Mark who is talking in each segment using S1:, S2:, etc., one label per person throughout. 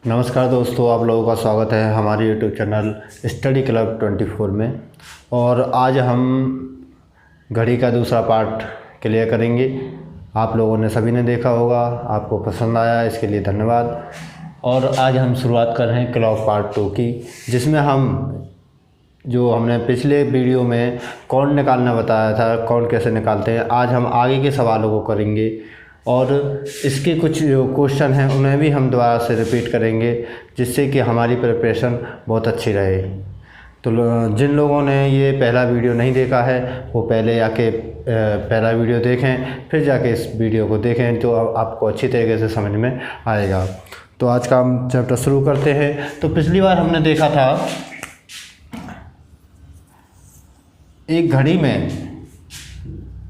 S1: नमस्कार दोस्तों, आप लोगों का स्वागत है हमारे यूट्यूब चैनल स्टडी क्लब 24 में। और आज हम घड़ी का दूसरा पार्ट क्लियर करेंगे। आप लोगों ने सभी ने देखा होगा, आपको पसंद आया, इसके लिए धन्यवाद। और आज हम शुरुआत कर रहे हैं क्लॉक पार्ट 2 की, जिसमें हमने पिछले वीडियो में कौन निकालना बताया था, कौन कैसे निकालते हैं, आज हम आगे के सवालों को करेंगे और इसके कुछ जो क्वेश्चन हैं उन्हें भी हम दोबारा से रिपीट करेंगे, जिससे कि हमारी प्रिपरेशन बहुत अच्छी रहे। तो जिन लोगों ने ये पहला वीडियो नहीं देखा है वो पहले आके पहला वीडियो देखें, फिर जाके इस वीडियो को देखें, तो आपको अच्छी तरीके से समझ में आएगा। तो आज का हम चैप्टर शुरू करते हैं। तो पिछली बार हमने देखा था एक घड़ी में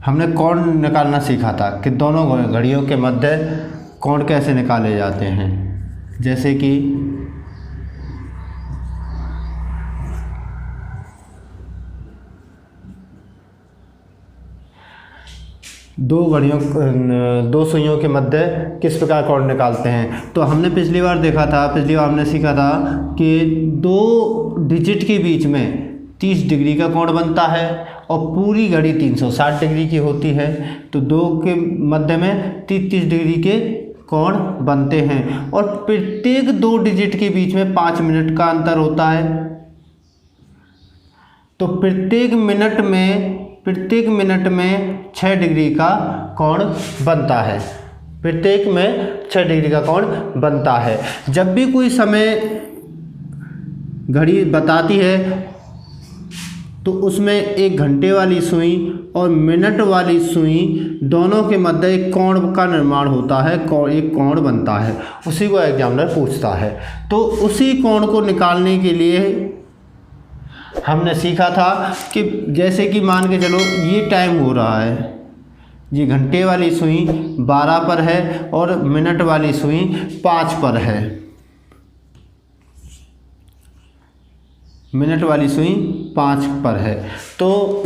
S1: हमने कोण निकालना सीखा था कि दोनों घड़ियों के मध्य कोण कैसे निकाले जाते हैं। जैसे कि दो सुइयों के मध्य किस प्रकार कोण निकालते हैं। तो हमने पिछली बार हमने सीखा था कि दो डिजिट के बीच में 30 डिग्री का कोण बनता है और पूरी घड़ी 360 डिग्री की होती है। तो दो के मध्य में 30 डिग्री के कोण बनते हैं और प्रत्येक दो डिजिट के बीच में 5 मिनट का अंतर होता है। तो प्रत्येक मिनट में 6 डिग्री का कोण बनता है। प्रत्येक में 6 डिग्री का कोण बनता है। जब भी कोई समय घड़ी बताती है तो उसमें एक घंटे वाली सुई और मिनट वाली सुई दोनों के मध्य एक कोण का निर्माण होता है, एक कोण बनता है। उसी को एग्जामिनर पूछता है। तो उसी कोण को निकालने के लिए हमने सीखा था कि जैसे कि मान के चलो ये टाइम हो रहा है, ये घंटे वाली सुई 12 पर है और मिनट वाली सुई 5 पर है। मिनट वाली सुई 5 पर है। तो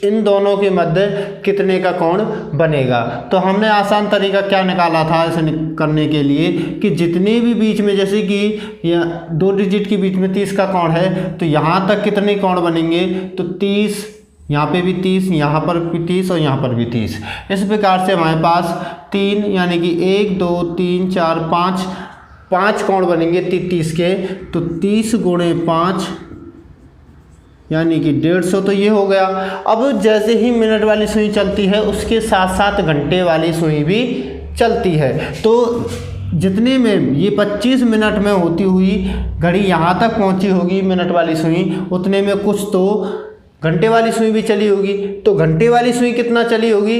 S1: इन दोनों के मध्य कितने का कोण बनेगा। तो हमने आसान तरीका क्या निकाला था इसे करने के लिए कि जितने भी बीच में, जैसे कि दो डिजिट के बीच में 30 का कोण है, तो यहाँ तक कितने कोण बनेंगे। तो 30, यहाँ पे भी 30, यहाँ पर भी 30 और यहाँ पर भी 30। इस प्रकार से हमारे पास 3 यानी कि 1 2 3 4 5 कोण बनेंगे 30 के। तो 30 गुणे 5 यानी कि 150। तो ये हो गया। अब जैसे ही मिनट वाली सुई चलती है उसके साथ साथ घंटे वाली सुई भी चलती है। तो जितने में ये 25 मिनट में होती हुई घड़ी यहाँ तक पहुँची होगी मिनट वाली सुई, उतने में कुछ तो घंटे वाली सुई भी चली होगी। तो घंटे वाली सुई कितना चली होगी,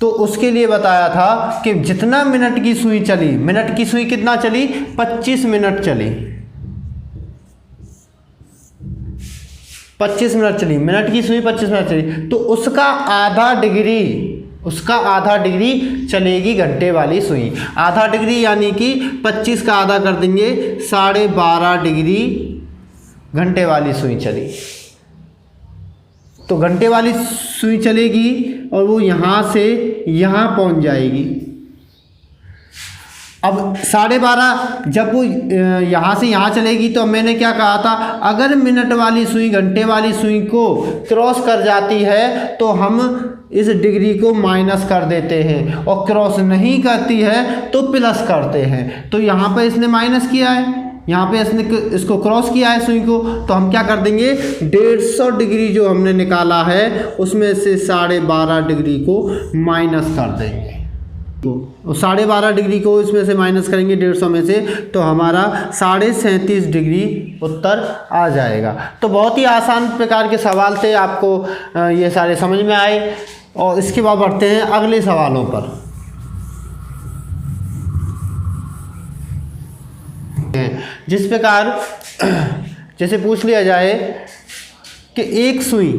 S1: तो उसके लिए बताया था कि जितना मिनट की सुई चली, मिनट की सुई कितना चली, 25 मिनट चली। 25 मिनट चली, मिनट की सुई 25 मिनट चली, तो उसका आधा डिग्री चलेगी घंटे वाली सुई। आधा डिग्री यानी कि 25 का आधा कर देंगे, 12.5 डिग्री घंटे वाली सुई चली। तो घंटे वाली सुई चलेगी और वो यहाँ से यहाँ पहुँच जाएगी। अब 12.5 जब वो यहाँ से यहाँ चलेगी, तो मैंने क्या कहा था, अगर मिनट वाली सुई घंटे वाली सुई को क्रॉस कर जाती है तो हम इस डिग्री को माइनस कर देते हैं, और क्रॉस नहीं करती है तो प्लस करते हैं। तो यहाँ पर इसने माइनस किया है, यहाँ पे इसने इसको क्रॉस किया है सुई को, तो हम क्या कर देंगे, 150 डिग्री जो हमने निकाला है उसमें से 12.5 डिग्री को माइनस कर देंगे। तो 12.5 डिग्री को इसमें से माइनस करेंगे 150 में से, तो हमारा 37.5 डिग्री उत्तर आ जाएगा। तो बहुत ही आसान प्रकार के सवाल थे, आपको ये सारे समझ में आए। और इसके बाद बढ़ते हैं अगले सवालों पर। जिस प्रकार जैसे पूछ लिया जाए कि एक सुई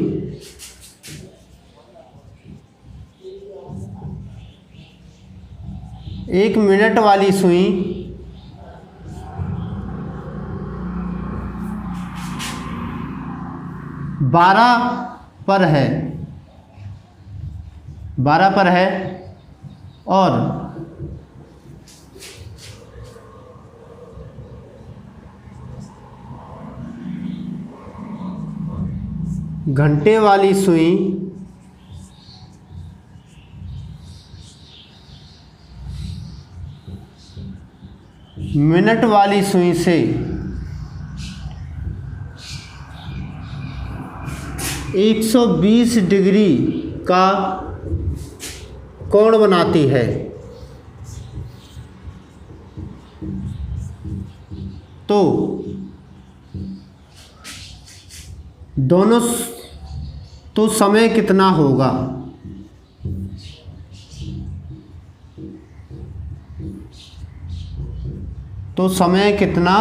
S1: एक मिनट वाली सुई 12 पर है, 12 पर है और घंटे वाली सुई मिनट वाली सुई से 120 डिग्री का कोण बनाती है, तो दोनों तो समय कितना होगा? तो समय कितना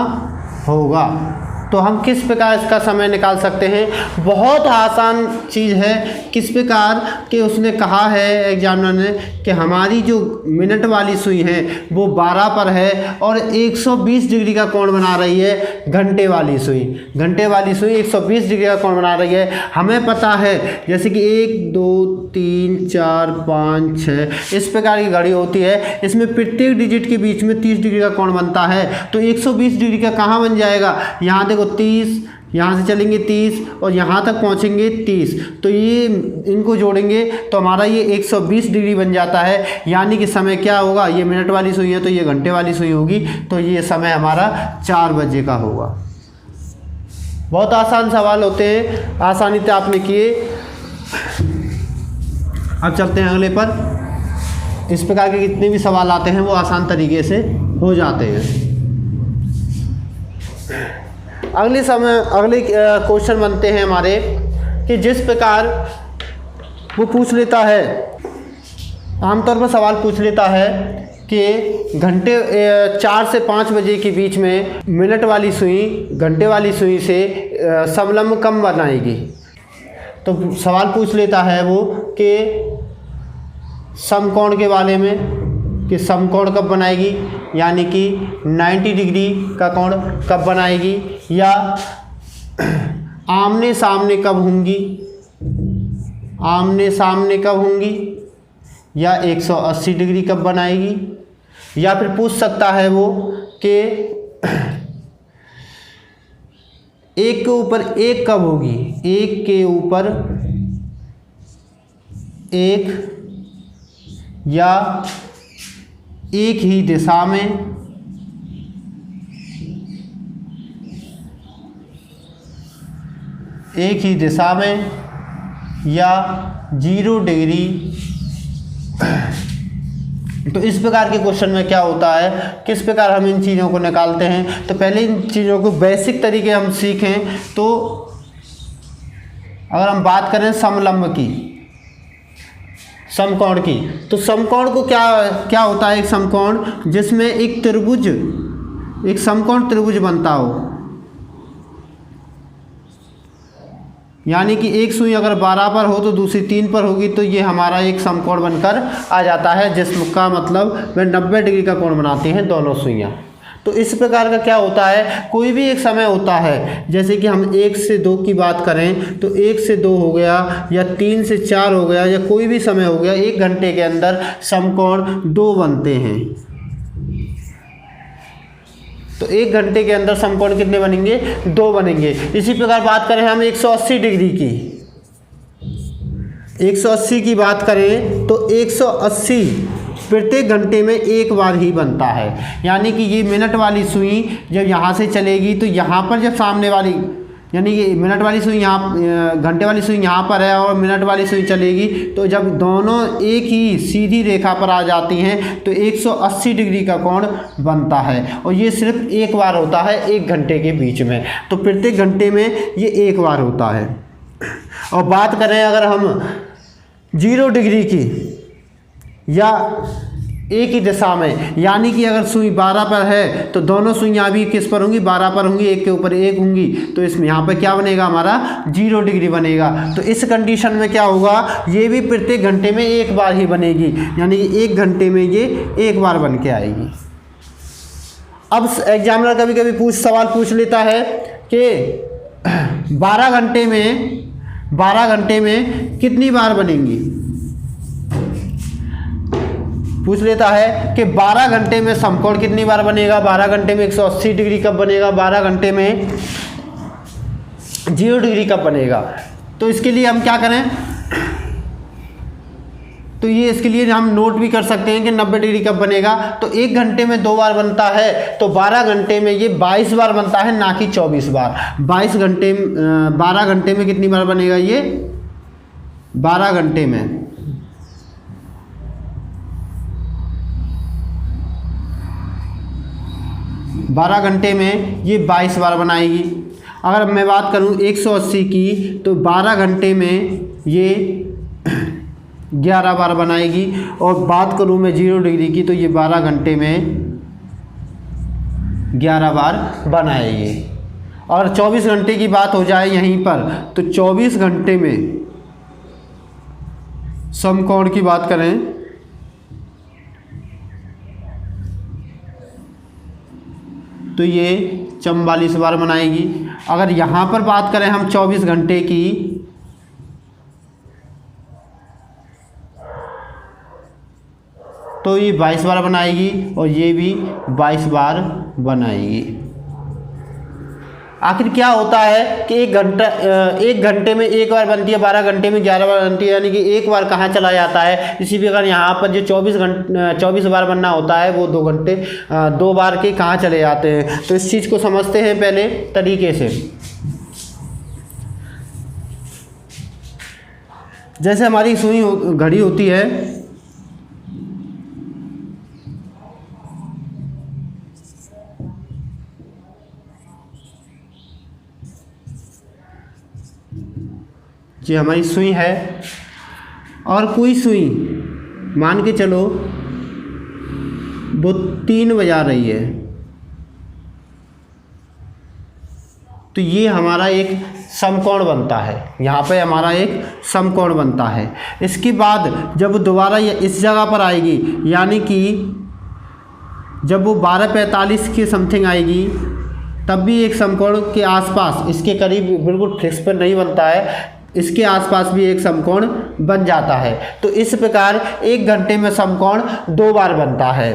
S1: होगा? तो हम किस प्रकार इसका समय निकाल सकते हैं? बहुत आसान चीज़ है। किस प्रकार कि उसने कहा है एग्जामिनर ने कि हमारी जो मिनट वाली सुई है वो 12 पर है और 120 डिग्री का कोण बना रही है घंटे वाली सुई। घंटे वाली सुई 120 डिग्री का कोण बना रही है। हमें पता है जैसे कि 1 2 3 4 5 6 इस प्रकार की घड़ी होती है। इसमें प्रत्येक डिजिट के बीच में 30 डिग्री का कोण बनता है। तो 120 डिग्री का कहाँ बन जाएगा? यहाँ देखो 30, यहाँ से चलेंगे 30 और यहाँ तक पहुँचेंगे 30। तो ये इनको जोड़ेंगे तो हमारा ये 120 डिग्री बन जाता है। यानी कि समय क्या होगा? ये मिनट वाली सुई है तो ये घंटे वाली सुई होगी, तो ये समय हमारा 4 बजे का होगा। बहुत आसान सवाल होते हैं, आसानी से आपने किए। अब चलते हैं अगले पर। इस प्रकार के जितने भी सवाल आते हैं वो आसान तरीके से हो जाते हैं। अगले क्वेश्चन बनते हैं हमारे कि जिस प्रकार वो पूछ लेता है, आमतौर पर सवाल पूछ लेता है कि घंटे 4 से 5 बजे के बीच में मिनट वाली सुई घंटे वाली सुई से समलंब कब बनाएगी। तो सवाल पूछ लेता है वो कि समकोण के बारे में कि समकोण कब बनाएगी, यानी कि 90 डिग्री का कोण कब बनाएगी, या आमने सामने कब होंगी, आमने सामने कब होंगी, या 180 डिग्री कब बनाएगी, या फिर पूछ सकता है वो कि एक के ऊपर एक कब होगी, एक के ऊपर एक या एक ही दिशा में या 0 डिग्री। तो इस प्रकार के क्वेश्चन में क्या होता है, किस प्रकार हम इन चीज़ों को निकालते हैं। तो पहले इन चीज़ों को बेसिक तरीके हम सीखें। तो अगर हम बात करें समलंब की, समकोण की, तो समकोण को क्या होता है? एक समकोण जिसमें एक त्रिभुज, एक समकोण त्रिभुज बनता हो, यानी कि एक सुई अगर 12 पर हो तो दूसरी 3 पर होगी, तो ये हमारा एक समकोण बनकर आ जाता है, जिसका मतलब वह 90 डिग्री का कोण बनाती हैं दोनों सुइयाँ। तो इस प्रकार का क्या होता है, कोई भी एक समय होता है, जैसे कि हम 1 से 2 की बात करें तो 1 से 2 हो गया, या 3 से 4 हो गया, या कोई भी समय हो गया, 1 घंटे के अंदर समकोण 2 बनते हैं। तो 1 घंटे के अंदर समकोण कितने बनेंगे? 2 बनेंगे। इसी प्रकार बात करें हम 180 डिग्री की, 180 की बात करें तो 180 प्रत्येक घंटे में एक बार ही बनता है। यानी कि ये मिनट वाली सुई जब यहाँ से चलेगी तो यहाँ पर जब सामने वाली, यानी कि मिनट वाली सुई यहाँ, घंटे वाली सुई यहाँ पर है और मिनट वाली सुई चलेगी, तो जब दोनों एक ही सीधी रेखा पर आ जाती हैं तो 180 डिग्री का कोण बनता है। और ये सिर्फ एक बार होता है 1 घंटे के बीच में। तो प्रत्येक घंटे में ये एक बार होता है। और बात करें अगर हम 0 डिग्री की या एक ही दिशा में, यानी कि अगर सुई 12 पर है तो दोनों सुइयाँ भी किस पर होंगी? 12 पर होंगी, एक के ऊपर एक होंगी। तो इसमें यहाँ पर क्या बनेगा? हमारा 0 डिग्री बनेगा। तो इस कंडीशन में क्या होगा? ये भी प्रत्येक घंटे में एक बार ही बनेगी, यानी कि 1 घंटे में ये एक बार बन के आएगी। अब एग्जामिनर कभी कभी सवाल पूछ लेता है कि 12 घंटे में कितनी बार बनेंगी। पूछ लेता है कि 12 घंटे में समकोण कितनी बार बनेगा, 12 घंटे में 180 डिग्री कब बनेगा, 12 घंटे में 0 डिग्री कब बनेगा। तो इसके लिए हम क्या करें, तो ये इसके लिए हम नोट भी कर सकते हैं कि 90 डिग्री कब बनेगा। तो 1 घंटे में 2 बार बनता है, तो 12 घंटे में ये 22 बार बनता है, ना कि 24 बार। 12 घंटे में कितनी बार बनेगा ये, 12 घंटे में 12 घंटे में ये 22 बार बनाएगी। अगर मैं बात करूं 180 की, तो 12 घंटे में ये 11 बार बनाएगी। और बात करूं मैं 0 डिग्री की, तो ये 12 घंटे में 11 बार बनाएगी। और 24 घंटे की बात हो जाए यहीं पर, तो 24 घंटे में समकोण की बात करें, तो ये 44 बार बनाएगी। अगर यहाँ पर बात करें हम 24 घंटे की, तो ये 22 बार बनाएगी और ये भी 22 बार बनाएगी। आखिर क्या होता है कि 1 घंटे में 1 बार बनती है, 12 घंटे में 11 बार बनती है, यानी कि 1 बार कहाँ चला जाता है। इसी प्रकार यहाँ पर जो 24 बार बनना होता है वो 2 बार के कहाँ चले जाते हैं। तो इस चीज़ को समझते हैं पहले तरीके से। जैसे हमारी सुई घड़ी होती है, ये हमारी सुई है, और कोई सुई मान के चलो वो 3 बजा रही है, तो ये हमारा एक समकोण बनता है। यहाँ पे हमारा एक समकोण बनता है। इसके बाद जब दोबारा इस जगह पर आएगी, यानी कि जब वो 12:45 के समथिंग आएगी, तब भी एक समकोण के आसपास, इसके करीब बिल्कुल फिक्स पर नहीं बनता है, इसके आसपास भी एक समकोण बन जाता है। तो इस प्रकार 1 घंटे में समकोण 2 बार बनता है।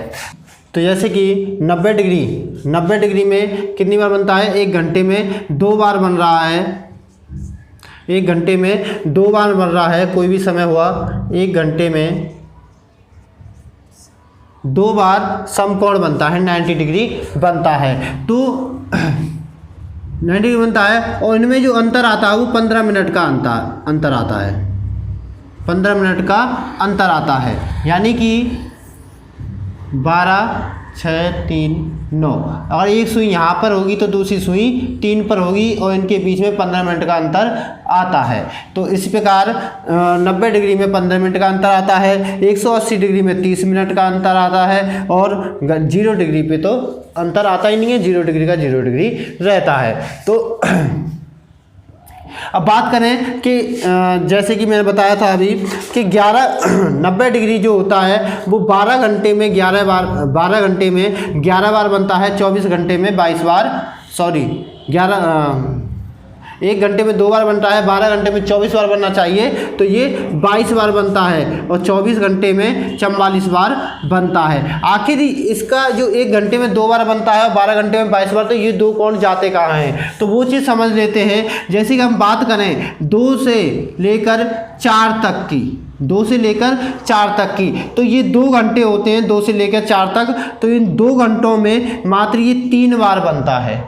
S1: तो जैसे कि 90 डिग्री में कितनी बार बनता है, 1 घंटे में 2 बार बन रहा है। 1 घंटे में 2 बार बन रहा है, कोई भी समय हुआ, 1 घंटे में 2 बार समकोण बनता है, 90 डिग्री बनता है। तो 90 डिग्री बनता है, और इनमें जो अंतर आता है वो 15 मिनट का अंतर आता है। 15 मिनट का अंतर आता है, यानी कि 12, 6, 3, 9। अगर एक सुई यहाँ पर होगी तो दूसरी सुई 3 पर होगी, और इनके बीच में 15 मिनट का अंतर आता है। तो इस प्रकार 90 डिग्री में 15 मिनट का अंतर आता है, 180 डिग्री में 30 मिनट का अंतर आता है, और 0 डिग्री पे तो अंतर आता ही नहीं है, 0 डिग्री का 0 डिग्री रहता है। तो अब बात करें कि जैसे कि मैंने बताया था अभी कि 90 डिग्री जो होता है वो 12 घंटे में 11 बार बनता है, 24 घंटे में 22 बार, 1 घंटे में 2 बार बनता है, 12 घंटे में 24 बार बनना चाहिए, तो ये 22 बार बनता है, और 24 घंटे में 44 बार बनता है। आखिर इसका जो 1 घंटे में 2 बार बनता है और 12 घंटे में 22 बार, तो ये 2 कोण जाते कहाँ हैं, तो वो चीज़ समझ लेते हैं। जैसे कि हम बात करें 2 से लेकर 4 तक की, 2 से लेकर 4 तक की, तो ये 2 घंटे होते हैं 2 से लेकर 4 तक। तो इन 2 घंटों में मात्र ये 3 बार बनता है,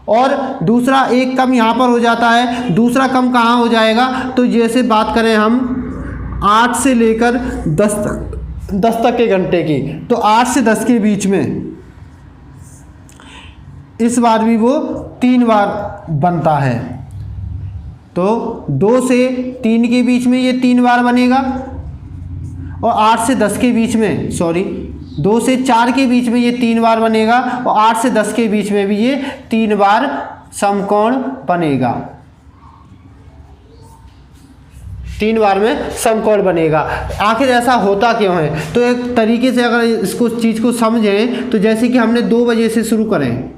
S1: और दूसरा एक कम यहाँ पर हो जाता है। दूसरा कम कहाँ हो जाएगा, तो जैसे बात करें हम 8 से लेकर 10 तक के घंटे की, तो 8 से 10 के बीच में इस बार भी वो 3 बार बनता है। तो 2 से 3 के बीच में ये 3 बार बनेगा, और 8 से 10 के बीच में 2 से 4 के बीच में ये 3 बार बनेगा, और 8 से 10 के बीच में भी ये 3 बार समकोण बनेगा। 3 बार में समकोण बनेगा। आखिर ऐसा होता क्यों है, तो एक तरीके से अगर इसको चीज़ को समझें, तो जैसे कि हमने 2 बजे से शुरू करें,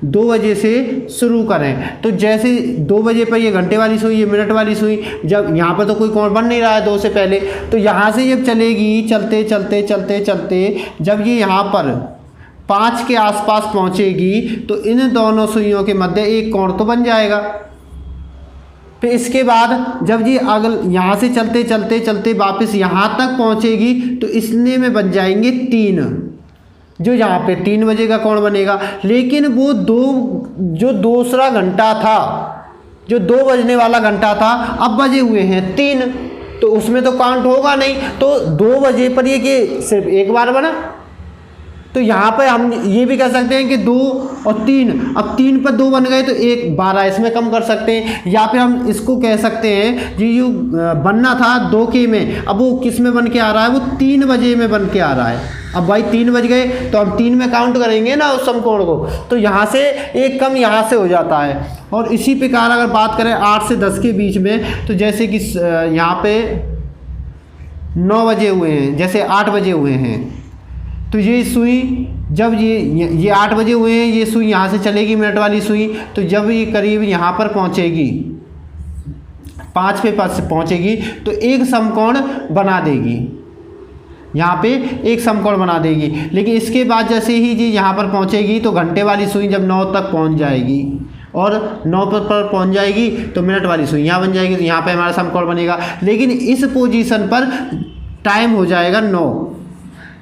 S1: 2 बजे से शुरू करें, तो जैसे 2 बजे पर ये घंटे वाली सुई, ये मिनट वाली सुई, जब यहाँ पर तो कोई कोण बन नहीं रहा है 2 से पहले, तो यहाँ से जब चलेगी, चलते चलते चलते चलते जब ये यहाँ पर 5 के आसपास पहुँचेगी, तो इन दोनों सुइयों के मध्य एक कोण तो बन जाएगा। फिर इसके बाद जब ये अगल यहाँ से चलते चलते चलते वापस यहाँ तक पहुँचेगी तो इसने में बन जाएंगे 3, जो यहाँ पे 3 बजे का कोण बनेगा। लेकिन वो जो दूसरा घंटा था, जो 2 बजने वाला घंटा था, अब बजे हुए हैं 3, तो उसमें तो काउंट होगा नहीं। तो 2 बजे पर ये कि सिर्फ एक बार बना। तो यहाँ पर हम ये भी कह सकते हैं कि 2 और 3, अब 3 पर 2 बन गए तो 1 12 इसमें कम कर सकते हैं। या फिर हम इसको कह सकते हैं जो बनना था 2 के में, अब वो किस में बन के आ रहा है, वो 3 बजे में बन के आ रहा है। अब भाई 3 बज गए तो हम 3 में काउंट करेंगे ना उस समकोण को, तो यहाँ से एक कम यहाँ से हो जाता है। और इसी प्रकार अगर बात करें 8 से 10 के बीच में, तो जैसे कि यहाँ पे 9 बजे हुए हैं, जैसे 8 बजे हुए हैं, तो ये सुई जब ये 8 बजे हुए हैं, ये सुई यहाँ से चलेगी मिनट वाली सुई, तो जब ये करीब यहाँ पर पहुँचेगी 5 पे पहुँचेगी तो एक समकोण बना देगी, यहाँ पे एक समकोण बना देगी। लेकिन इसके बाद जैसे ही जी यहाँ पर पहुँचेगी तो घंटे वाली सुई जब 9 तक पहुँच जाएगी और 9 पर पहुँच जाएगी तो मिनट वाली सुई यहाँ बन जाएगी, तो यहाँ पे हमारा समकोण बनेगा। लेकिन इस पोजीशन पर टाइम हो जाएगा 9,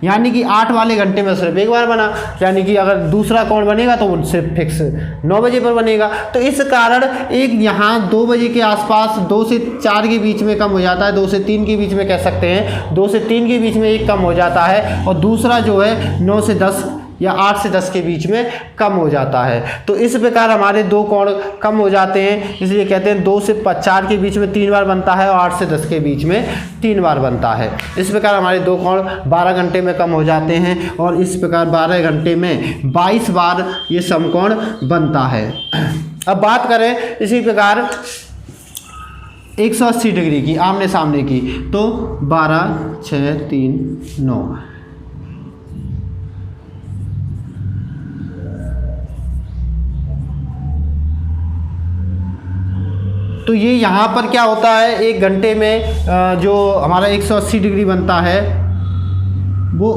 S1: यानी कि 8 वाले घंटे में सिर्फ एक बार बना, यानी कि अगर दूसरा कोण बनेगा तो वो सिर्फ फिक्स 9 बजे पर बनेगा। तो इस कारण एक यहाँ 2 बजे के आसपास 2 से 4 के बीच में कम हो जाता है, 2 से 3 के बीच में कह सकते हैं, 2 से 3 के बीच में एक कम हो जाता है, और दूसरा जो है 9 से 10 या 8 से 10 के बीच में कम हो जाता है। तो इस प्रकार हमारे 2 कोण कम हो जाते हैं, इसलिए कहते हैं 2 से 4 के बीच में 3 बार बनता है और 8 से 10 के बीच में 3 बार बनता है। इस प्रकार हमारे 2 कोण 12 घंटे में कम हो जाते हैं, और इस प्रकार 12 घंटे में 22 बार ये समकोण बनता है। अब बात करें इसी प्रकार 180 डिग्री की आमने सामने की, तो 12 6 3 9, तो ये यहाँ पर क्या होता है, 1 घंटे में जो हमारा 180 डिग्री बनता है वो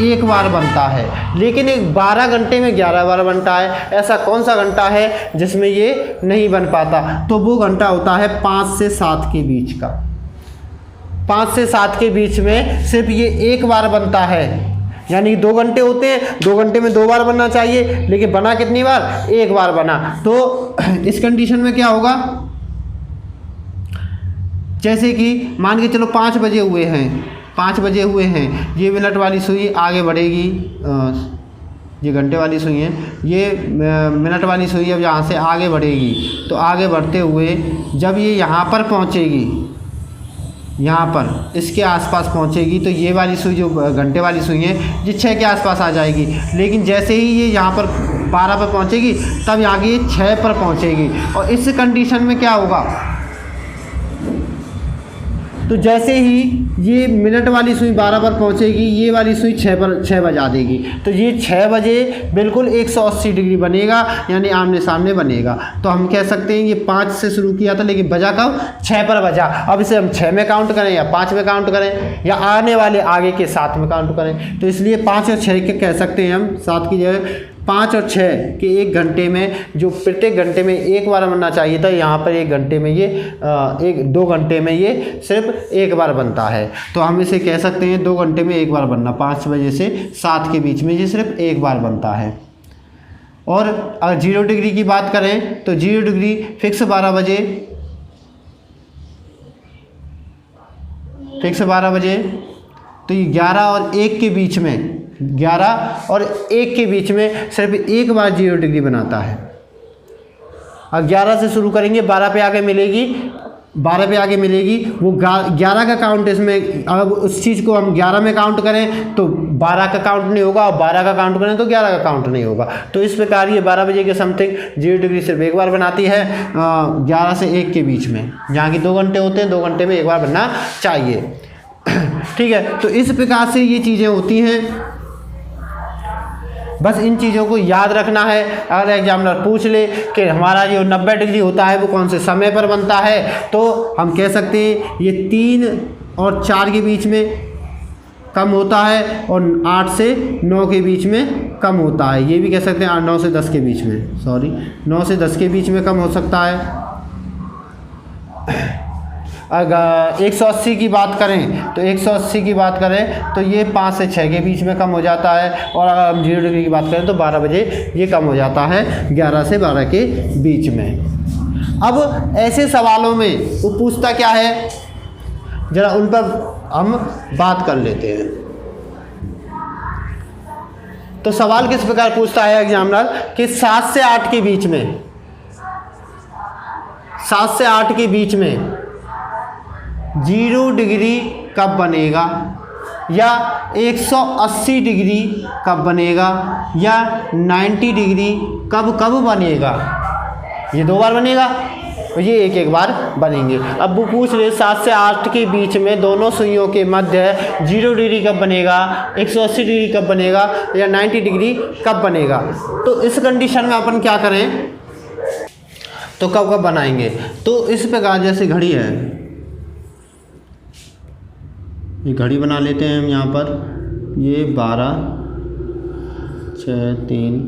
S1: एक बार बनता है, लेकिन 12 घंटे में 11 बार बनता है। ऐसा कौन सा घंटा है जिसमें ये नहीं बन पाता, तो वो घंटा होता है 5 से 7 के बीच का। 5 से 7 के बीच में सिर्फ ये एक बार बनता है, यानी कि 2 घंटे होते हैं, 2 घंटे में 2 बार बनना चाहिए, लेकिन बना कितनी बार, एक बार बना। तो इस कंडीशन में क्या होगा, जैसे कि मान के चलो 5 बजे हुए हैं, 5 बजे हुए हैं, ये मिनट वाली सुई आगे बढ़ेगी, ये घंटे वाली सुई है, ये मिनट वाली सुई अब यहाँ से आगे बढ़ेगी। तो आगे बढ़ते हुए जब ये यहाँ पर पहुँचेगी, यहाँ पर इसके आसपास पहुँचेगी, तो ये वाली सुई जो घंटे वाली सुई है ये 6 के आसपास आ जाएगी। लेकिन जैसे ही ये यहाँ पर 12 पर पहुँचेगी तब यहाँ की 6 पर पहुँचेगी। और इस कंडीशन में क्या होगा, तो जैसे ही ये मिनट वाली सुई 12 पर पहुंचेगी, ये वाली सुई 6 बजा देगी, तो ये 6 बजे बिल्कुल 180 डिग्री बनेगा, यानी आमने सामने बनेगा। तो हम कह सकते हैं ये 5 से शुरू किया था, लेकिन बजा कब, 6 पर बजा। अब इसे हम 6 में काउंट करें या 5 में काउंट करें या आने वाले आगे के 7 में काउंट करें, तो इसलिए 5 और 6 के कह सकते हैं हम, 7 की जगह 5 और 6 के 1 घंटे में, जो प्रत्येक घंटे में एक बार बनना चाहिए था, यहाँ पर 1 घंटे में ये 2 घंटे में ये सिर्फ एक बार बनता है। तो हम इसे कह सकते हैं 2 घंटे में एक बार बनना, 5 बजे से 7 के बीच में ये सिर्फ एक बार बनता है। और अगर 0 डिग्री की बात करें तो 0 डिग्री फिक्स 12 बजे, फिक्स 12 बजे, तो ये 11 और 1 के बीच में, 11 और 1 के बीच में सिर्फ एक बार 0 डिग्री बनाता है। अब 11 से शुरू करेंगे, 12 पे आगे मिलेगी, 12 पे आगे मिलेगी, वो 11 का काउंट इसमें, अगर उस चीज़ को हम 11 में काउंट करें तो 12 का काउंट नहीं होगा, और 12 का काउंट करें तो 11 का काउंट नहीं होगा। तो इस प्रकार ये 12 बजे के समथिंग 0 डिग्री सिर्फ एक बार बनाती है 11 से 1 के बीच में, जहाँ की 2 घंटे होते हैं, 2 घंटे में एक बार बनना चाहिए। ठीक है, तो इस प्रकार से ये चीज़ें होती हैं। बस इन चीज़ों को याद रखना है। अगर एग्जामिनर पूछ ले कि हमारा जो 90 डिग्री होता है वो कौन से समय पर बनता है, तो हम कह सकते हैं ये 3 और 4 के बीच में कम होता है, और 8 से 9 के बीच में कम होता है। ये भी कह सकते हैं 9 से 10 के बीच में, 9 से 10 के बीच में कम हो सकता है। अगर 180 की बात करें तो 180 की बात करें तो ये 5 से 6 के बीच में कम हो जाता है, और अगर हम 0 डिग्री की बात करें तो 12 बजे ये कम हो जाता है 11 से 12 के बीच में। अब ऐसे सवालों में वो पूछता क्या है, जरा उन पर हम बात कर लेते हैं। तो सवाल किस प्रकार पूछता है एग्जामिनर कि 7 से 8 के बीच में, 7 से 8 के बीच में 0 डिग्री कब बनेगा, या 180 डिग्री कब बनेगा, या 90 डिग्री कब कब बनेगा। ये 2 बार बनेगा और ये एक बार बनेंगे। अब वो पूछ रहे 7 से 8 के बीच में दोनों सुइयों के मध्य 0 डिग्री कब बनेगा, 180 डिग्री कब बनेगा, या 90 डिग्री कब बनेगा। तो इस कंडीशन में अपन क्या करें, तो कब कब बनाएंगे। तो इस प्रकार जैसे घड़ी है, ये घड़ी बना लेते हैं हम यहाँ पर, ये 12 6 3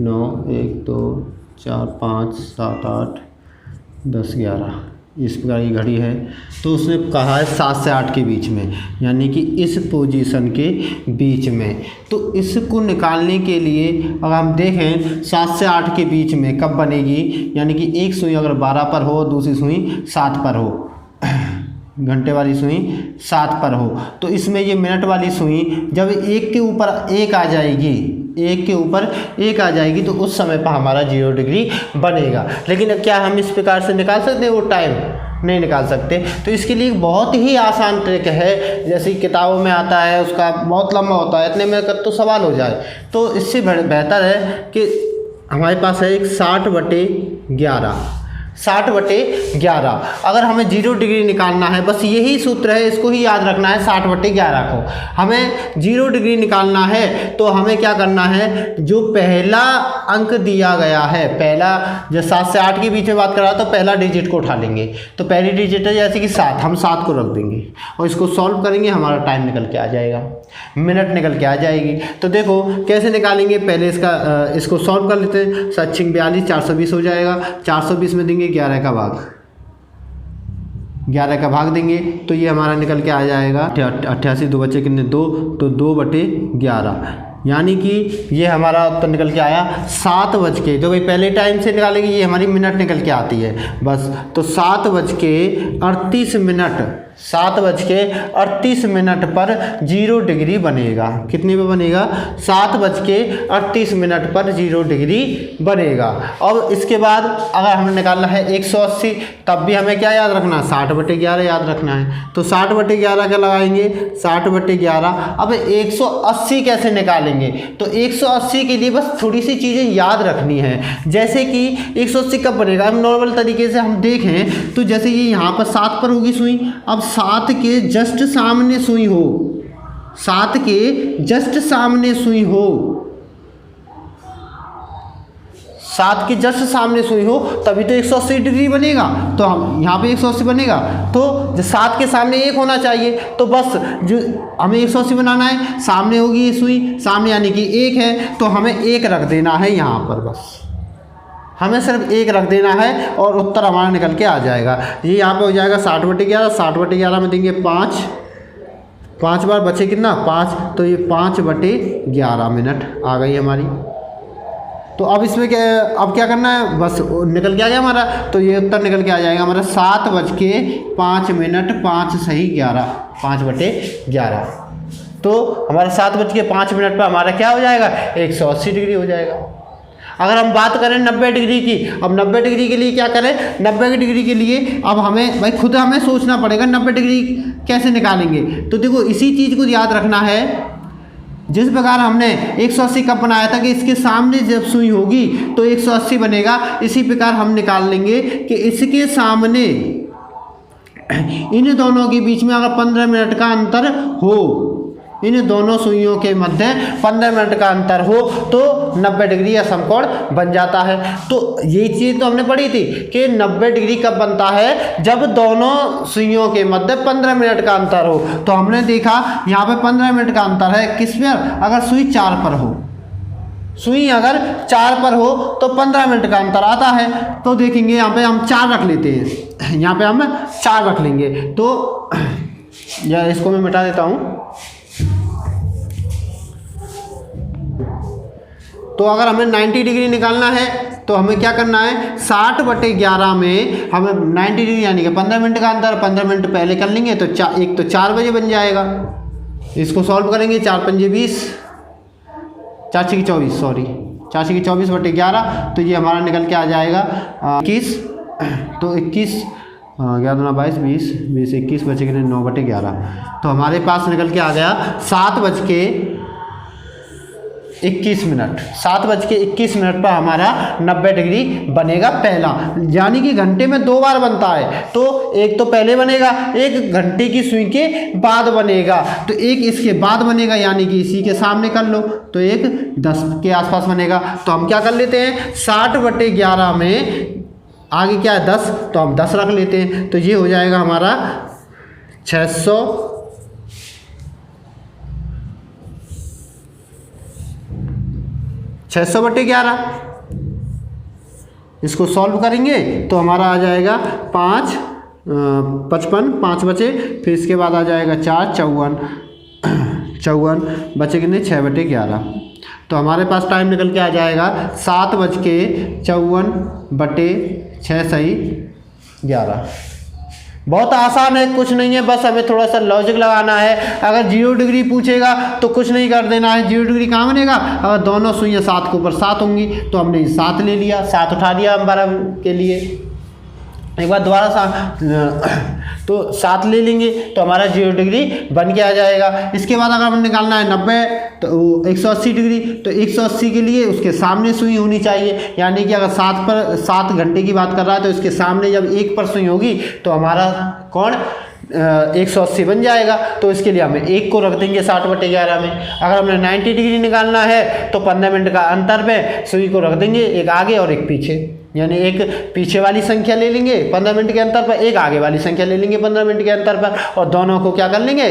S1: 9 1 2 4 5 7 8 10 11 इस प्रकार की घड़ी है। तो उसने कहा है 7 से 8 के बीच में, यानी कि इस पोजीशन के बीच में। तो इसको निकालने के लिए अगर हम देखें 7 से 8 के बीच में कब बनेगी, यानी कि एक सुई अगर 12 पर हो, दूसरी सुई 7 पर हो, घंटे वाली सुई 7 पर हो, तो इसमें ये मिनट वाली सुई जब एक के ऊपर एक आ जाएगी, एक के ऊपर एक आ जाएगी, तो उस समय पर हमारा 0 डिग्री बनेगा। लेकिन क्या हम इस प्रकार से निकाल सकते हैं वो टाइम? नहीं निकाल सकते। तो इसके लिए बहुत ही आसान ट्रिक है, जैसे किताबों में आता है, उसका बहुत लंबा होता है, इतने में तो सवाल हो जाए। तो इससे बेहतर है कि हमारे पास है एक 60/11, 60/11। अगर हमें 0 डिग्री निकालना है, बस यही सूत्र है, इसको ही याद रखना है। 60/11 को हमें 0 डिग्री निकालना है, तो हमें क्या करना है, जो पहला अंक दिया गया है, पहला जब 7 से 8 के बीच में बात कर रहा तो पहला डिजिट को उठा लेंगे। तो पहली डिजिट है जैसे कि 7, हम 7 को रख देंगे और इसको सॉल्व करेंगे, हमारा टाइम निकल के आ जाएगा, मिनट निकल के आ जाएगी। तो देखो कैसे निकालेंगे, पहले इसको सॉल्व कर लेते हैं। 7×42 420 हो जाएगा। 420 में देंगे 11 का भाग, 11 का भाग देंगे तो ये हमारा निकल के आ जाएगा 88। 2 बच्चे कितने, 2, तो 2/11, यानी कि ये हमारा उत्तर निकल के आया 7 बज के, जो भाई पहले टाइम से निकालेंगे ये हमारी मिनट निकल के आती है बस। तो 7:38 मिनट, 7:38 पर 0 डिग्री बनेगा। कितने पे बनेगा? 7:38 पर 0 डिग्री बनेगा। और इसके बाद अगर हमें निकालना है 180, तब भी हमें क्या याद रखना है, 60/11 याद रखना है। तो 60/11 क्या लगाएंगे, 60/11। अब 180 कैसे निकालेंगे, तो 180 के लिए बस थोड़ी सी चीज़ें याद रखनी है। जैसे कि 180 कब बनेगा, हम नॉर्मल तरीके से हम देखें तो जैसे ये यहाँ पर 7 पर होगी सुई, अब 7 के जस्ट सामने सुई हो, 7 के जस्ट सामने सुई हो, 7 के जस्ट सामने सुई हो, तभी तो 180 डिग्री बनेगा। तो हम यहाँ पे 180 बनेगा, तो जो 7 के सामने 1 होना चाहिए। तो बस जो हमें 180 बनाना है, सामने होगी ये सुई, सामने यानी कि 1 है, तो हमें 1 रख देना है यहाँ पर, बस हमें सिर्फ 1 रख देना है और उत्तर हमारा निकल के आ जाएगा। ये यहाँ पे हो जाएगा 60/11, 60/11 में देंगे 5, 5 बार बचे कितना, 5, तो ये 5/11 मिनट आ गई हमारी। तो अब इसमें क्या, अब क्या करना है, बस निकल के आ गया हमारा, तो ये उत्तर निकल के आ जाएगा हमारा 7:05 5 सही 11, 5/11। तो हमारा 7:05 पर हमारा क्या हो जाएगा, 180 डिग्री हो जाएगा। अगर हम बात करें 90 डिग्री की, अब 90 डिग्री के लिए क्या करें, 90 डिग्री के लिए अब हमें भाई खुद हमें सोचना पड़ेगा 90 डिग्री कैसे निकालेंगे। तो देखो इसी चीज़ को याद रखना है, जिस प्रकार हमने 180 कब बनाया था कि इसके सामने जब सुई होगी तो 180 बनेगा, इसी प्रकार हम निकाल लेंगे कि इसके सामने इन दोनों के बीच में अगर 15 मिनट का अंतर हो, इन दोनों सुइयों के मध्य 15 मिनट का अंतर हो, तो 90 डिग्री या समकोण बन जाता है। तो ये चीज़ तो हमने पढ़ी थी कि 90 डिग्री कब बनता है, जब दोनों सुइयों के मध्य 15 मिनट का अंतर हो। तो हमने देखा यहाँ पे 15 मिनट का अंतर है किस पर, अगर सुई 4 पर हो, सुई अगर 4 पर हो तो 15 मिनट का अंतर आता है। तो देखेंगे यहाँ पे हम 4 रख लेते हैं, यहाँ पे हम 4 रख लेंगे। तो या इसको मैं मिटा देता हूँ। तो अगर हमें 90 डिग्री निकालना है तो हमें क्या करना है, 60/11 में हमें 90 डिग्री यानी कि 15 मिनट का अंतर 15 मिनट पहले कर लेंगे तो एक तो 4 बजे बन जाएगा। इसको सॉल्व करेंगे, 4 पंजे 20, 4 छक्के 24, सॉरी 4 छक्के 24/11, तो ये हमारा निकल के आ जाएगा 21। तो 21 11 दूना 22, 20 20 21 बचे कि 9/11। तो हमारे पास निकल के आ गया 7:21 पर हमारा 90 डिग्री बनेगा पहला, यानी कि घंटे में 2 बार बनता है। तो एक तो पहले बनेगा, एक घंटे की सुई के बाद बनेगा। तो एक इसके बाद बनेगा यानी कि इसी के सामने कर लो, तो एक 10 के आसपास बनेगा। तो हम क्या कर लेते हैं, 60/11 में आगे क्या है 10, तो हम 10 रख लेते हैं। तो ये हो जाएगा हमारा 600/11। इसको सॉल्व करेंगे तो हमारा आ जाएगा 5 55, 5 बचे, फिर इसके बाद आ जाएगा 4 54 बचे कितने 6/11। तो हमारे पास टाइम निकल के आ जाएगा 7:54/6 सही 11। बहुत आसान है, कुछ नहीं है, बस हमें थोड़ा सा लॉजिक लगाना है। अगर 0 डिग्री पूछेगा तो कुछ नहीं कर देना है। 0 डिग्री कहाँ बनेगा, अगर दोनों सुइयाँ 7 के ऊपर 7 होंगी तो हमने 7 ले लिया, 7 उठा लिया हम 12 के लिए। एक बार दोबारा तो 7 ले लेंगे तो हमारा 0 डिग्री बन के आ जाएगा। इसके बाद अगर हमें निकालना है 90 तो 180 डिग्री, तो 180 के लिए उसके सामने सुई होनी चाहिए, यानी कि अगर 7 घंटे की बात कर रहा है तो इसके सामने जब 1 पर सुई होगी तो हमारा कोण 180 बन जाएगा। तो इसके लिए हमें 1 को रख देंगे 60/11 में। अगर हमें 90 डिग्री निकालना है तो 15 मिनट का अंतर पे सुई को रख देंगे, एक आगे और एक पीछे, यानी एक पीछे वाली संख्या ले लेंगे 15 मिनट के अंतर पर, एक आगे वाली संख्या ले लेंगे 15 मिनट के अंतर पर, और दोनों को क्या कर लेंगे,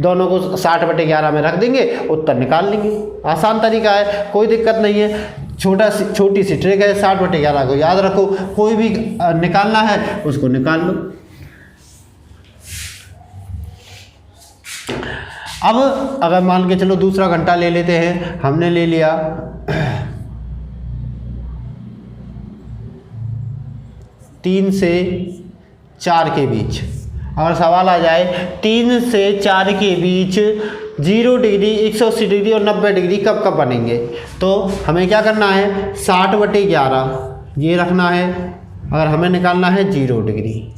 S1: दोनों को 60/11 में रख देंगे, उत्तर निकाल लेंगे। आसान तरीका है, कोई दिक्कत नहीं है। छोटी सी ट्रिक है, 60/11 को याद रखो, कोई भी निकालना है उसको निकाल लो। अब अगर मान के चलो दूसरा घंटा ले लेते हैं, हमने ले लिया 3 से 4 के बीच। अगर सवाल आ जाए 3 से 4 के बीच 0 डिग्री 180 डिग्री और 90 डिग्री कब कब बनेंगे, तो हमें क्या करना है 60/11 ये रखना है। अगर हमें निकालना है 0 डिग्री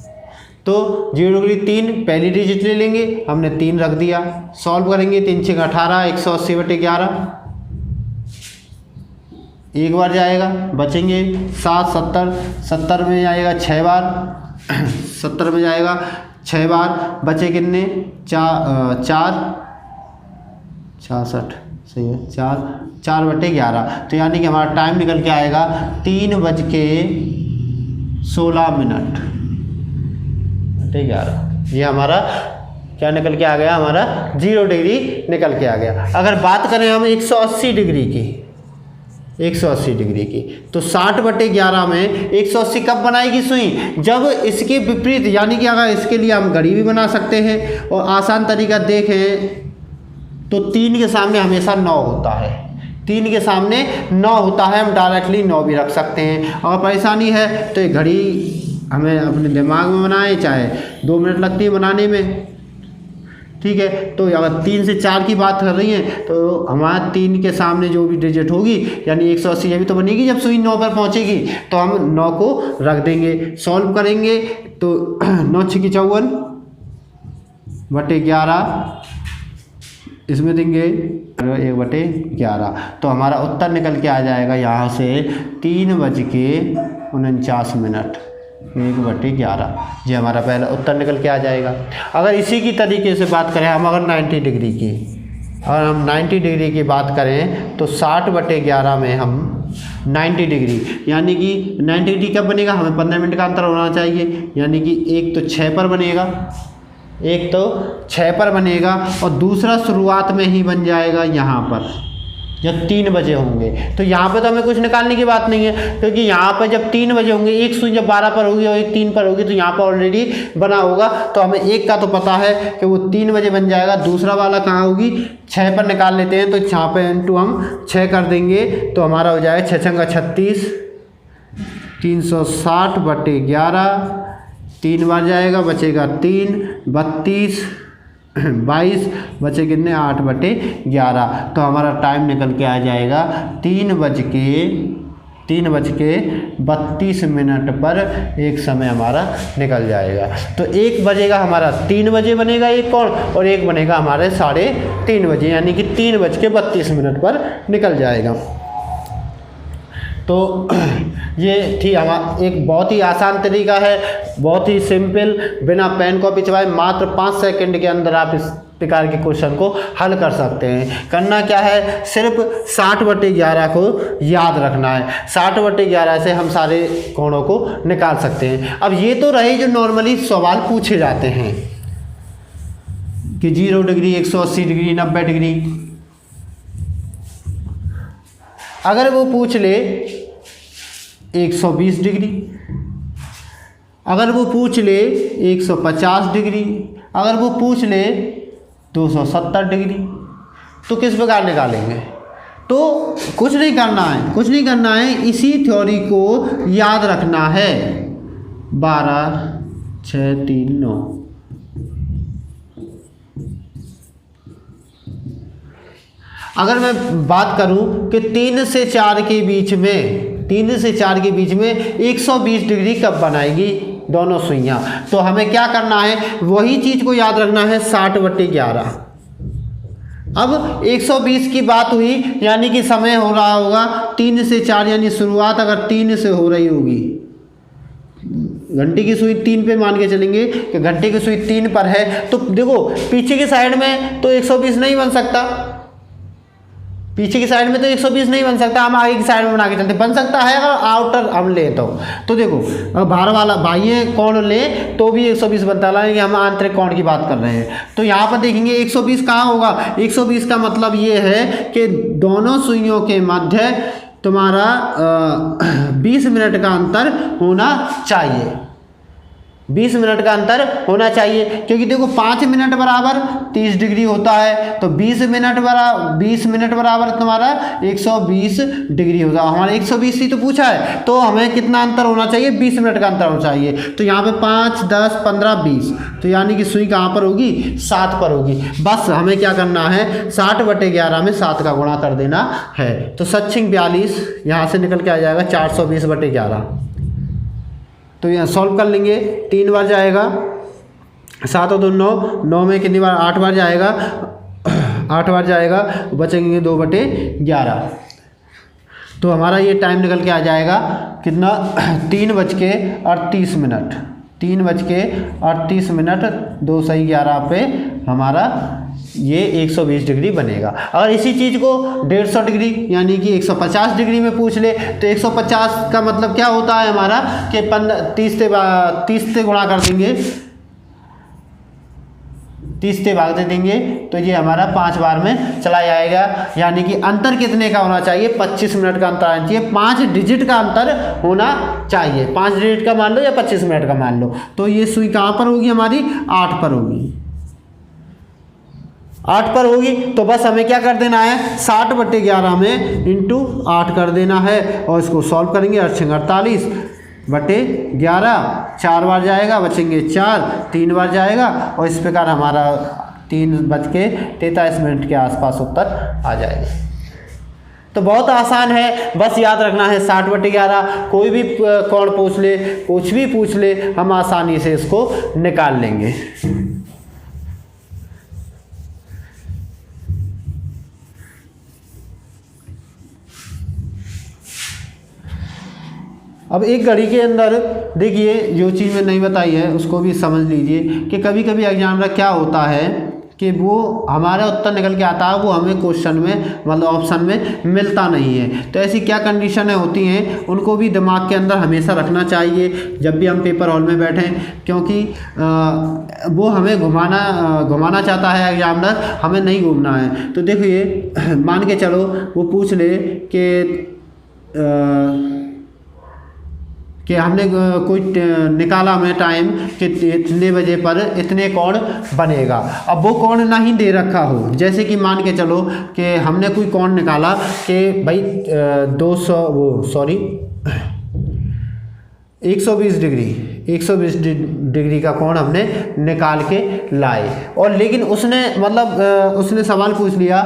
S1: तो 0 डिग्री 3 पहली डिजिट ले लेंगे, हमने 3 रख दिया। सॉल्व करेंगे, 3 6 18 180/11, एक बार जाएगा, बचेंगे 7 70 में जाएगा 6 बार 70 में जाएगा 6 बार, बचे कितने 4 66 सही है 4/11। तो यानी कि हमारा टाइम निकल के आएगा 3:16 ये हमारा क्या निकल के आ गया, हमारा 0 डिग्री निकल के आ गया। अगर बात करें हम 180 डिग्री की, 180 डिग्री की, तो 60/11 में 180 कब बनाएगी सुई, जब इसके विपरीत, यानी कि अगर इसके लिए हम घड़ी भी बना सकते हैं। और आसान तरीका देखें तो 3 के सामने हमेशा 9 होता है, 3 के सामने 9 होता है, हम डायरेक्टली 9 भी रख सकते हैं। अगर परेशानी है तो एक घड़ी हमें अपने दिमाग में बनाए, चाहे 2 मिनट लगती है बनाने में, ठीक है। तो अगर 3 से 4 की बात कर रही हैं तो हमारा 3 के सामने जो भी डिजिट होगी यानी 180 अभी तो बनेगी, जब सुई 9 पर पहुंचेगी तो हम 9 को रख देंगे। सॉल्व करेंगे तो 9 6 54/11 इसमें देंगे 1/11। तो हमारा उत्तर निकल के आ जाएगा यहाँ से 3:49 1/11। ये हमारा पहला उत्तर निकल के आ जाएगा। अगर इसी की तरीके से बात करें हम, अगर 90 डिग्री की, अगर हम 90 डिग्री की बात करें तो 60/11 में हम 90 डिग्री, यानी कि 90 डिग्री कब बनेगा, हमें 15 मिनट का अंतर होना चाहिए, यानी कि एक तो 6 पर बनेगा, एक तो 6 पर बनेगा और दूसरा शुरुआत में ही बन जाएगा यहाँ पर जब 3 बजे होंगे। तो यहाँ पे तो हमें कुछ निकालने की बात नहीं है, क्योंकि यहाँ पर जब 3 बजे होंगे, एक सुई जब 12 पर होगी और एक 3 पर होगी, तो यहाँ पर ऑलरेडी बना होगा। तो हमें एक का तो पता है कि वो 3 बजे बन जाएगा। दूसरा वाला कहाँ होगी, 6 पर निकाल लेते हैं। तो यहाँ पर इंटू हम 6 कर देंगे तो हमारा हो जाएगा 6 छंगा 36, 360/11, 3 बार जाएगा, बचेगा 3, 32, 22, बचे कितने 8/11। तो हमारा टाइम निकल के आ जाएगा 3:32 पर एक समय हमारा निकल जाएगा। तो 1 बजेगा हमारा 3 बजे बनेगा एक कोण, और 1 बनेगा हमारे 3:30 बजे, यानी कि 3:32 पर निकल जाएगा। तो ये थी हमारा एक बहुत ही आसान तरीका है, बहुत ही सिंपल, बिना पेन कॉपी चलाए मात्र 5 सेकंड के अंदर आप इस प्रकार के क्वेश्चन को हल कर सकते हैं। करना क्या है, सिर्फ 60/11 को याद रखना है। 60/11 से हम सारे कोणों को निकाल सकते हैं। अब ये तो रहे जो नॉर्मली सवाल पूछे जाते हैं कि 0 डिग्री, 180 डिग्री, 90 डिग्री। अगर वो पूछ ले 120 डिग्री, अगर वो पूछ ले 150 डिग्री, अगर वो पूछ ले 270 डिग्री, तो किस प्रकार निकालेंगे? तो कुछ नहीं करना है, कुछ नहीं करना है, इसी थ्योरी को याद रखना है। 12, 6, 3, 9। अगर मैं बात करूं कि 3 से 4 के बीच में, 3 से 4 के बीच में 120 डिग्री कब बनाएगी दोनों सुइयां, तो हमें क्या करना है, वही चीज़ को याद रखना है 60/11। अब 120 की बात हुई, यानी कि समय हो रहा होगा 3 से 4, यानी शुरुआत अगर 3 से हो रही होगी, घंटे की सुई 3 पे मान के चलेंगे कि घंटे की सुई 3 पर है, तो देखो पीछे की साइड में तो 120 नहीं बन सकता, पीछे की साइड में तो 120 नहीं बन सकता, हम आगे की साइड में बना के चलते। बन सकता है अगर आउटर हम ले तो देखो बाहर वाला बाह्य कोण ले तो भी 120 बनता है, कि हम आंतरिक कोण की बात कर रहे हैं। तो यहाँ पर देखेंगे 120 कहाँ होगा, 120 का मतलब ये है कि दोनों सुइयों के मध्य तुम्हारा 20 मिनट का अंतर होना चाहिए, 20 मिनट का अंतर होना चाहिए, क्योंकि देखो 5 मिनट बराबर 30 डिग्री होता है, तो 20 मिनट बराबर तुम्हारा 120 डिग्री होगा। हमारे 120 ही तो पूछा है, तो हमें कितना अंतर होना चाहिए, 20 मिनट का अंतर होना चाहिए। तो यहाँ पे 5, 10, 15, 20, तो यानी कि सुई कहाँ पर होगी, 7 पर होगी। बस हमें क्या करना है, 60/11 में 7 का गुणा कर देना है। तो 7×42 यहाँ से निकल के आ जाएगा 420/11। तो यहाँ सॉल्व कर लेंगे, 3 बार जाएगा, 7 और 2 9, 9 में कितनी बार, 8 बार जाएगा, 8 बार जाएगा, बचेंगे 2/11। तो हमारा ये टाइम निकल के आ जाएगा कितना, 3:38, 3:38, 2 सही 11 पे हमारा ये 120 डिग्री बनेगा। अगर इसी चीज़ को 150 डिग्री यानी कि 150 डिग्री में पूछ ले, तो 150 का मतलब क्या होता है हमारा कि 30 से गुणा कर देंगे, 30 से भाग दे देंगे, तो ये हमारा 5 बार में चला जाएगा। यानी कि अंतर कितने का होना चाहिए, 25 मिनट का अंतर आना चाहिए, 5 डिजिट का अंतर होना चाहिए। 5 डिजिट का मान लो या 25 मिनट का मान लो। तो ये सुई कहाँ पर होगी हमारी, 8 पर होगी, 8 पर होगी। तो बस हमें क्या कर देना है, 60/11 में इंटू 8 कर देना है, और इसको सॉल्व करेंगे। 48/11, 4 बार जाएगा, बचेंगे 4, 3 बार जाएगा, और इस प्रकार हमारा 3:43 के आसपास उत्तर आ जाएगा। तो बहुत आसान है, बस याद रखना है 60/11। कोई भी कोण पूछ ले, कुछ भी पूछ ले, हम आसानी से इसको निकाल लेंगे। अब एक घड़ी के अंदर देखिए, जो चीज़ मैं नहीं बताई है उसको भी समझ लीजिए कि कभी कभी एग्जाम में क्या होता है कि वो हमारा उत्तर निकल के आता है, वो हमें क्वेश्चन में मतलब ऑप्शन में मिलता नहीं है। तो ऐसी क्या कंडीशनें होती हैं, उनको भी दिमाग के अंदर हमेशा रखना चाहिए जब भी हम पेपर हॉल में बैठें, क्योंकि वो हमें घुमाना चाहता है एग्जामिनर, हमें नहीं घूमना है। तो देखिए मान के चलो वो पूछ ले कि हमने कोई निकाला हमें टाइम कि इतने बजे पर इतने कोण बनेगा। अब वो कोण नहीं दे रखा हो, जैसे कि मान के चलो कि हमने कोई कोण निकाला कि भाई 120 डिग्री का कोण हमने निकाल के लाए, और लेकिन उसने मतलब उसने सवाल पूछ लिया,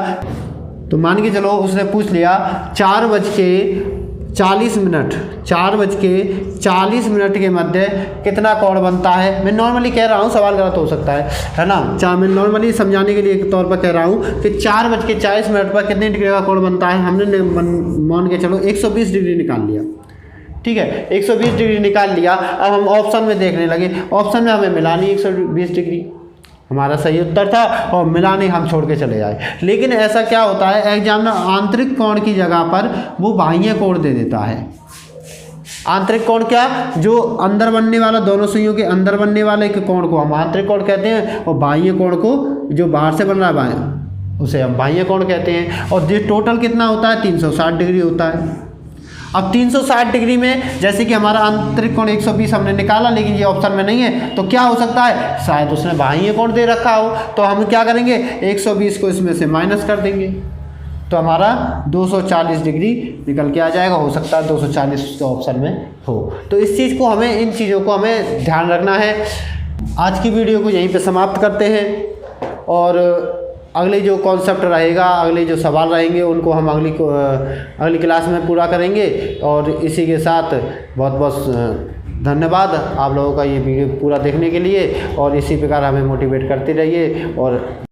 S1: तो मान के चलो उसने पूछ लिया 4:40 के मध्य कितना कोण बनता है। मैं नॉर्मली कह रहा हूँ, सवाल गलत हो सकता है ना। मैं नॉर्मली समझाने के लिए तौर पर कह रहा हूँ कि 4:40 पर कितने डिग्री का कोण बनता है। हमने मान के चलो 120 डिग्री निकाल लिया, ठीक है, 120 डिग्री निकाल लिया। अब हम ऑप्शन में देखने लगे, ऑप्शन में हमें मिला नहीं 120 डिग्री, हमारा सही उत्तर था, और मिला नहीं, हम छोड़ के चले जाए। लेकिन ऐसा क्या होता है, एग्जामिनर आंतरिक कोण की जगह पर वो बाह्य कोण दे देता है। आंतरिक कोण क्या, जो अंदर बनने वाला, दोनों सुइयों के अंदर बनने वाले के कोण को हम आंतरिक कोण कहते हैं, और बाह्य कोण को जो बाहर से बन रहा है उसे हम बाह्य कोण कहते हैं। और ये टोटल कितना होता है, 360 डिग्री होता है। अब 360 डिग्री में जैसे कि हमारा आंतरिक कोण 120 हमने निकाला, लेकिन ये ऑप्शन में नहीं है, तो क्या हो सकता है, शायद उसने बाह्य कोण दे रखा हो। तो हम क्या करेंगे, 120 को इसमें से माइनस कर देंगे, तो हमारा 240 डिग्री निकल के आ जाएगा। हो सकता है 240 तो ऑप्शन में हो। तो इस चीज़ को हमें, इन चीज़ों को हमें ध्यान रखना है। आज की वीडियो को यहीं पर समाप्त करते हैं, और अगले जो कॉन्सेप्ट रहेगा, अगले जो सवाल रहेंगे, उनको हम अगली क्लास में पूरा करेंगे। और इसी के साथ बहुत बहुत धन्यवाद आप लोगों का ये वीडियो पूरा देखने के लिए, और इसी प्रकार हमें मोटिवेट करते रहिए। और